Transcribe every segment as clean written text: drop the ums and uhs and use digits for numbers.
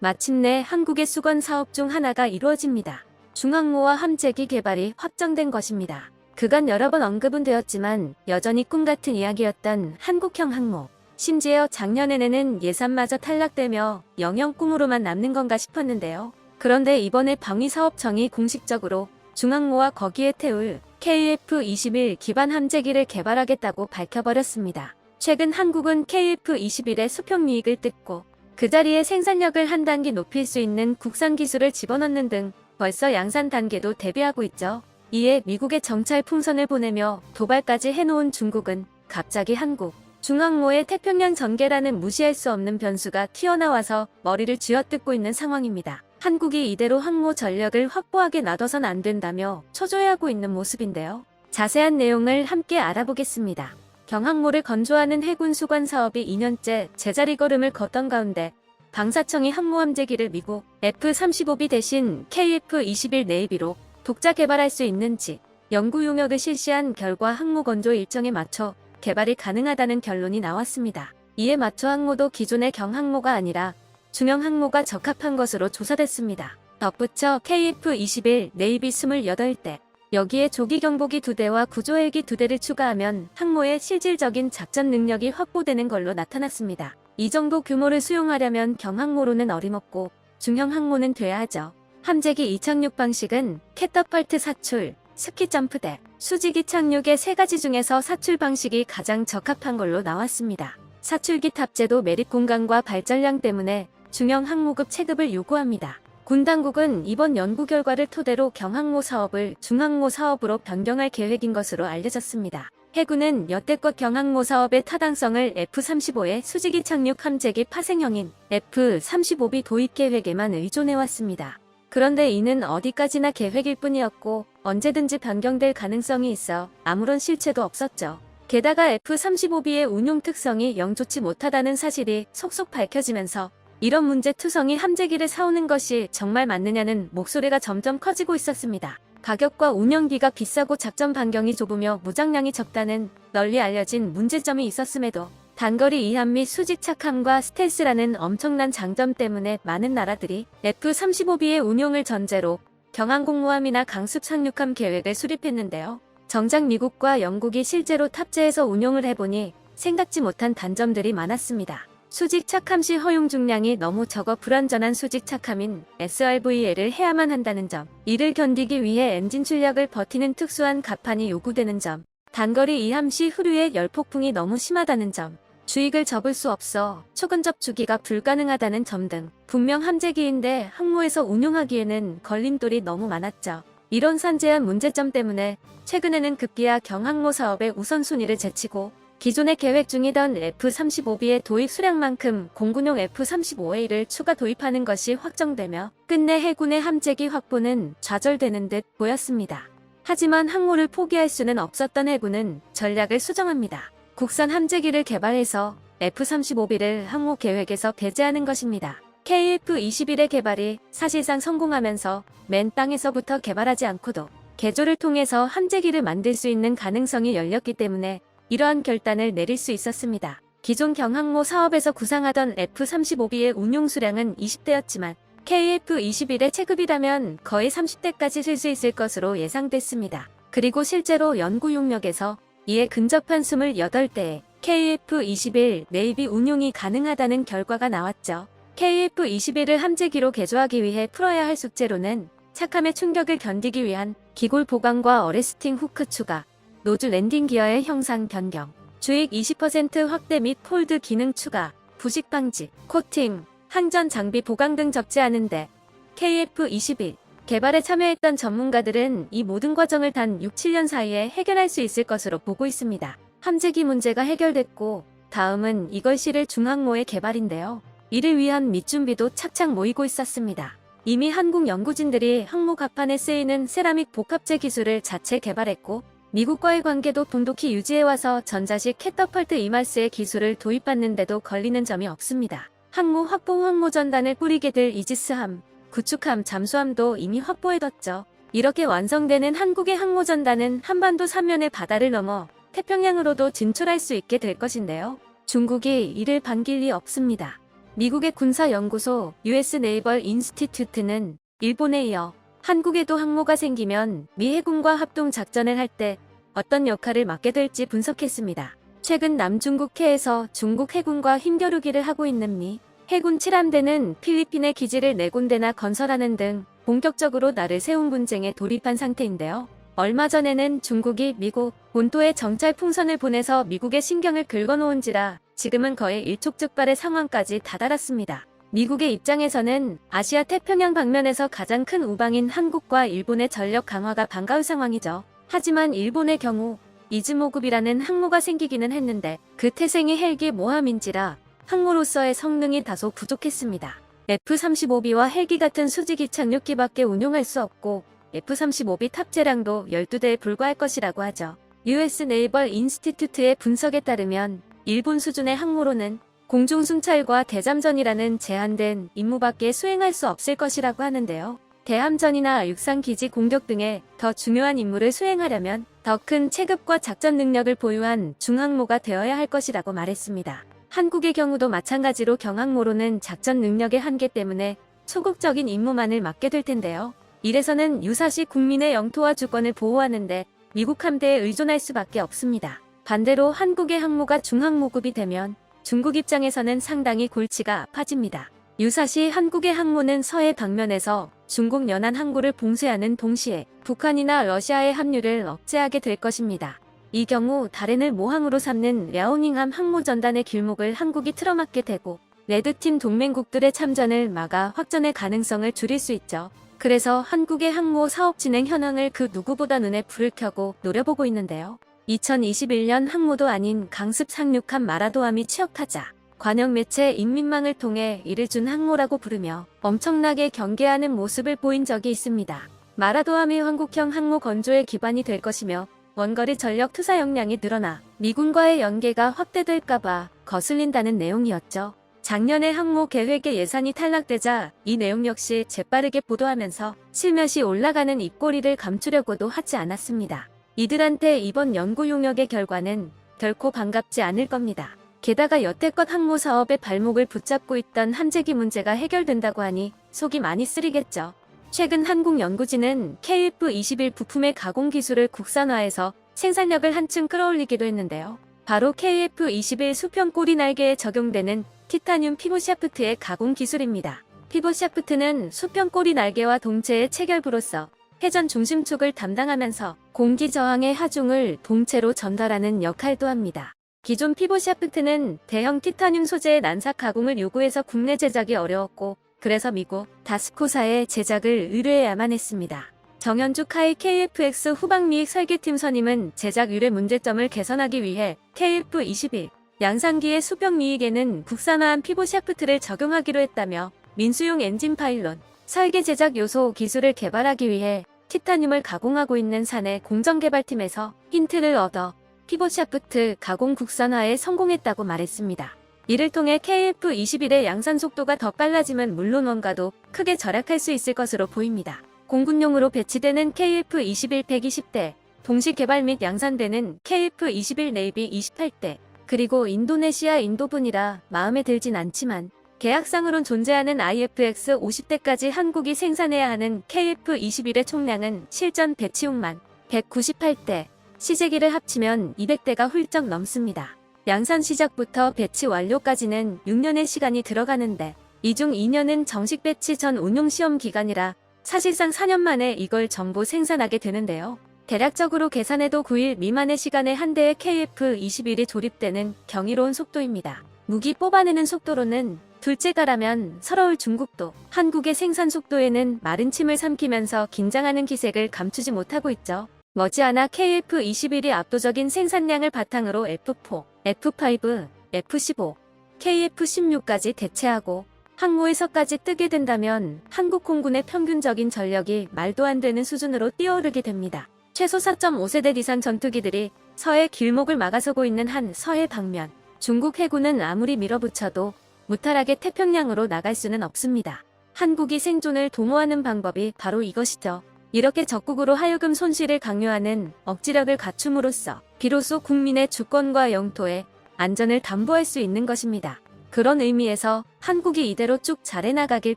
마침내 한국의 수건 사업 중 하나가 이루어집니다. 중항모와 함재기 개발이 확정된 것입니다. 그간 여러 번 언급은 되었지만 여전히 꿈같은 이야기였던 한국형 항모. 심지어 작년에는 예산마저 탈락되며 영영 꿈으로만 남는 건가 싶었는데요. 그런데 이번에 방위사업청이 공식적으로 중항모와 거기에 태울 KF-21 기반 함재기를 개발하겠다고 밝혀버렸습니다. 최근 한국은 KF-21의 수평유익을 뜯고 그 자리에 생산력을 한 단계 높일 수 있는 국산 기술을 집어넣는 등 벌써 양산 단계도 대비하고 있죠. 이에 미국에 정찰 풍선을 보내며 도발까지 해놓은 중국은 갑자기 한국 중항모의 태평양 전개라는 무시할 수 없는 변수가 튀어나와서 머리를 쥐어뜯고 있는 상황입니다. 한국이 이대로 항모 전력을 확보하게 놔둬선 안 된다며 초조해하고 있는 모습인데요. 자세한 내용을 함께 알아보겠습니다. 경항모를 건조하는 해군 수관 사업이 2년째 제자리 걸음을 걷던 가운데 방사청이 항모함재기를 미국 F-35B 대신 KF-21 네이비로 독자 개발할 수 있는지 연구 용역을 실시한 결과 항모 건조 일정에 맞춰 개발이 가능하다는 결론이 나왔습니다. 이에 맞춰 항모도 기존의 경항모가 아니라 중형 항모가 적합한 것으로 조사됐습니다. 덧붙여 KF-21 네이비 28대, 여기에 조기 경보기 2대와 구조헬기 2대를 추가하면 항모의 실질적인 작전 능력이 확보되는 걸로 나타났습니다. 이 정도 규모를 수용하려면 경항모로는 어림없고 중형 항모는 돼야 하죠. 함재기 이착륙 방식은 캐터펄트 사출, 스키점프대, 수직이 착륙의 세 가지 중에서 사출 방식이 가장 적합한 걸로 나왔습니다. 사출기 탑재도 매립 공간과 발전량 때문에 중형 항모급 체급을 요구합니다. 군 당국은 이번 연구 결과를 토대로 경항모 사업을 중항모 사업으로 변경할 계획인 것으로 알려졌습니다. 해군은 여태껏 경항모 사업의 타당성을 F-35의 수직이 착륙 함재기 파생형인 F-35B 도입 계획에만 의존해왔습니다. 그런데 이는 어디까지나 계획일 뿐이었고 언제든지 변경될 가능성이 있어 아무런 실체도 없었죠. 게다가 F-35B의 운용 특성이 영 좋지 못하다는 사실이 속속 밝혀지면서 이런 문제투성이 함재기를 사오는 것이 정말 맞느냐는 목소리가 점점 커지고 있었습니다. 가격과 운영비가 비싸고 작전 반경이 좁으며 무장량이 적다는 널리 알려진 문제점이 있었음에도 단거리 이함 및 수직 착함과 스텔스라는 엄청난 장점 때문에 많은 나라들이 F-35B의 운용을 전제로 경항공모함이나 강습 상륙함 계획을 수립했는데요. 정작 미국과 영국이 실제로 탑재해서 운용을 해보니 생각지 못한 단점들이 많았습니다. 수직 착함 시 허용 중량이 너무 적어 불완전한 수직 착함인 SRVL을 해야만 한다는 점, 이를 견디기 위해 엔진 출력을 버티는 특수한 갑판이 요구되는 점, 단거리 이함 시 후류의 열폭풍이 너무 심하다는 점, 주익을 접을 수 없어 초근접 주기가 불가능하다는 점 등 분명 함재기인데 항모에서 운용하기에는 걸림돌이 너무 많았죠. 이런 산재한 문제점 때문에 최근에는 급기야 경항모 사업의 우선순위를 제치고 기존에 계획 중이던 F-35B의 도입 수량만큼 공군용 F-35A를 추가 도입하는 것이 확정되며 끝내 해군의 함재기 확보는 좌절되는 듯 보였습니다. 하지만 항모를 포기할 수는 없었던 해군은 전략을 수정합니다. 국산 함재기를 개발해서 F-35B를 항모 계획에서 배제하는 것입니다. KF-21의 개발이 사실상 성공하면서 맨 땅에서부터 개발하지 않고도 개조를 통해서 함재기를 만들 수 있는 가능성이 열렸기 때문에 이러한 결단을 내릴 수 있었습니다. 기존 경항모 사업에서 구상하던 F-35B의 운용 수량은 20대였지만 KF-21의 체급이라면 거의 30대까지 쓸 수 있을 것으로 예상됐습니다. 그리고 실제로 연구 용역에서 이에 근접한 28대의 KF-21 네이비 운용이 가능하다는 결과가 나왔죠. KF-21을 함재기로 개조하기 위해 풀어야 할 숙제로는 착함의 충격을 견디기 위한 기골 보강과 어레스팅 후크 추가, 노즐 랜딩 기어의 형상 변경, 주익 20% 확대 및 폴드 기능 추가, 부식 방지, 코팅, 항전 장비 보강 등 적지 않은데 KF-21 개발에 참여했던 전문가들은 이 모든 과정을 단 6-7년 사이에 해결할 수 있을 것으로 보고 있습니다. 함재기 문제가 해결됐고 다음은 이걸 실을 중항모의 개발인데요. 이를 위한 밑준비도 착착 모이고 있었습니다. 이미 한국 연구진들이 항모 갑판에 쓰이는 세라믹 복합재 기술을 자체 개발했고 미국과의 관계도 돈독히 유지해와서 전자식 캐터펄트 이마스의 기술을 도입받는데도 걸리는 점이 없습니다. 항모 확보 항모 전단을 뿌리게 될 이지스함, 구축함, 잠수함도 이미 확보해뒀죠. 이렇게 완성되는 한국의 항모 전단은 한반도 3면의 바다를 넘어 태평양으로도 진출할 수 있게 될 것인데요. 중국이 이를 반길 리 없습니다. 미국의 군사연구소 US 네이벌 인스티튜트는 일본에 이어 한국에도 항모가 생기면 미 해군과 합동 작전을 할 때 어떤 역할을 맡게 될지 분석했습니다. 최근 남중국해에서 중국 해군과 힘겨루기를 하고 있는 미 해군 7함대는 필리핀에 기지를 4군데나 건설하는 등 본격적으로 날을 세운 분쟁에 돌입한 상태인데요. 얼마 전에는 중국이 미국 본토에 정찰 풍선을 보내서 미국의 신경을 긁어놓은지라 지금은 거의 일촉즉발의 상황까지 다다랐습니다. 미국의 입장에서는 아시아 태평양 방면에서 가장 큰 우방인 한국과 일본의 전력 강화가 반가운 상황이죠. 하지만 일본의 경우 이즈모급이라는 항모가 생기기는 했는데 그 태생이 헬기 모함인지라 항모로서의 성능이 다소 부족했습니다. F-35B와 헬기 같은 수직이 착륙기밖에 운용할 수 없고 F-35B 탑재량도 12대에 불과할 것이라고 하죠. US 네이벌 인스티튜트의 분석에 따르면 일본 수준의 항모로는 공중순찰과 대잠전이라는 제한된 임무밖에 수행할 수 없을 것이라고 하는데요. 대함전이나 육상기지 공격 등의 더 중요한 임무를 수행하려면 더 큰 체급과 작전 능력을 보유한 중항모가 되어야 할 것이라고 말했습니다. 한국의 경우도 마찬가지로 경항모로는 작전 능력의 한계 때문에 소극적인 임무만을 맡게 될 텐데요. 이래서는 유사시 국민의 영토와 주권을 보호하는데 미국 함대에 의존할 수밖에 없습니다. 반대로 한국의 항모가 중항모급이 되면 중국 입장에서는 상당히 골치가 아파집니다. 유사시 한국의 항모는 서해 방면에서 중국 연안 항구를 봉쇄하는 동시에 북한이나 러시아의 합류를 억제하게 될 것입니다. 이 경우 다롄을 모항으로 삼는 랴오닝함 항모 전단의 길목을 한국이 틀어막게 되고 레드팀 동맹국들의 참전을 막아 확전의 가능성을 줄일 수 있죠. 그래서 한국의 항모 사업 진행 현황을 그 누구보다 눈에 불을 켜고 노려보고 있는데요. 2021년 항모도 아닌 강습 상륙한 마라도함이 취역하자 관영 매체 인민망을 통해 이를 준 항모라고 부르며 엄청나게 경계하는 모습을 보인 적이 있습니다. 마라도함이 한국형 항모 건조의 기반이 될 것이며 원거리 전력 투사 역량이 늘어나 미군과의 연계가 확대될까봐 거슬린다는 내용이었죠. 작년에 항모 계획의 예산이 탈락되자 이 내용 역시 재빠르게 보도하면서 실며시 올라가는 입꼬리를 감추려고도 하지 않았습니다. 이들한테 이번 연구 용역의 결과는 결코 반갑지 않을 겁니다. 게다가 여태껏 항모 사업의 발목을 붙잡고 있던 함재기 문제가 해결된다고 하니 속이 많이 쓰리겠죠. 최근 한국연구진은 KF-21 부품의 가공 기술을 국산화해서 생산력을 한층 끌어올리기도 했는데요. 바로 KF-21 수평 꼬리 날개에 적용되는 티타늄 피봇 샤프트의 가공 기술입니다. 피봇 샤프트는 수평 꼬리 날개와 동체의 체결부로서 회전 중심축을 담당하면서 공기 저항의 하중을 동체로 전달하는 역할도 합니다. 기존 피봇 샤프트는 대형 티타늄 소재의 난사 가공을 요구해서 국내 제작이 어려웠고 그래서 미국 다스코사의 제작을 의뢰해야만 했습니다. 정현주 카이 KF-X 후방미익 설계팀 선임은 제작 의뢰 문제점을 개선하기 위해 KF-21 양산기의 수평미익에는 국산화한 피봇 샤프트를 적용하기로 했다며 민수용 엔진 파일론, 설계 제작 요소 기술을 개발하기 위해 티타늄을 가공하고 있는 사내 공정개발팀에서 힌트를 얻어 피봇 샤프트 가공 국산화에 성공했다고 말했습니다. 이를 통해 KF-21의 양산 속도가 더 빨라지면 물론 원가도 크게 절약할 수 있을 것으로 보입니다. 공군용으로 배치되는 KF-21 120대, 동시 개발 및 양산되는 KF-21 네이비 28대, 그리고 인도네시아 인도분이라 마음에 들진 않지만 계약상으론 존재하는 IFX 50대까지 한국이 생산해야 하는 KF-21의 총량은 실전 배치용만 198대, 시제기를 합치면 200대가 훌쩍 넘습니다. 양산 시작부터 배치 완료까지는 6년의 시간이 들어가는데 이 중 2년은 정식 배치 전 운용 시험 기간이라 사실상 4년 만에 이걸 전부 생산하게 되는데요. 대략적으로 계산해도 9일 미만의 시간에 한 대의 KF-21이 조립되는 경이로운 속도입니다. 무기 뽑아내는 속도로는 둘째가라면 서러울 중국도 한국의 생산 속도에는 마른 침을 삼키면서 긴장하는 기색을 감추지 못하고 있죠. 머지않아 KF-21이 압도적인 생산량을 바탕으로 F4, F5, F15, KF-16까지 대체하고 항모에서까지 뜨게 된다면 한국 공군의 평균적인 전력이 말도 안 되는 수준으로 뛰어오르게 됩니다. 최소 4.5세대 디산 전투기들이 서해 길목을 막아서고 있는 한 서해 방면, 중국 해군은 아무리 밀어붙여도 무탈하게 태평양으로 나갈 수는 없습니다. 한국이 생존을 도모하는 방법이 바로 이것이죠. 이렇게 적국으로 하여금 손실을 강요하는 억지력을 갖춤으로써 비로소 국민의 주권과 영토의 안전을 담보할 수 있는 것입니다. 그런 의미에서 한국이 이대로 쭉 잘해나가길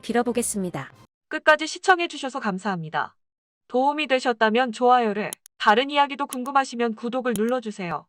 빌어보겠습니다. 끝까지 시청해주셔서 감사합니다. 도움이 되셨다면 좋아요를, 다른 이야기도 궁금하시면 구독을 눌러주세요.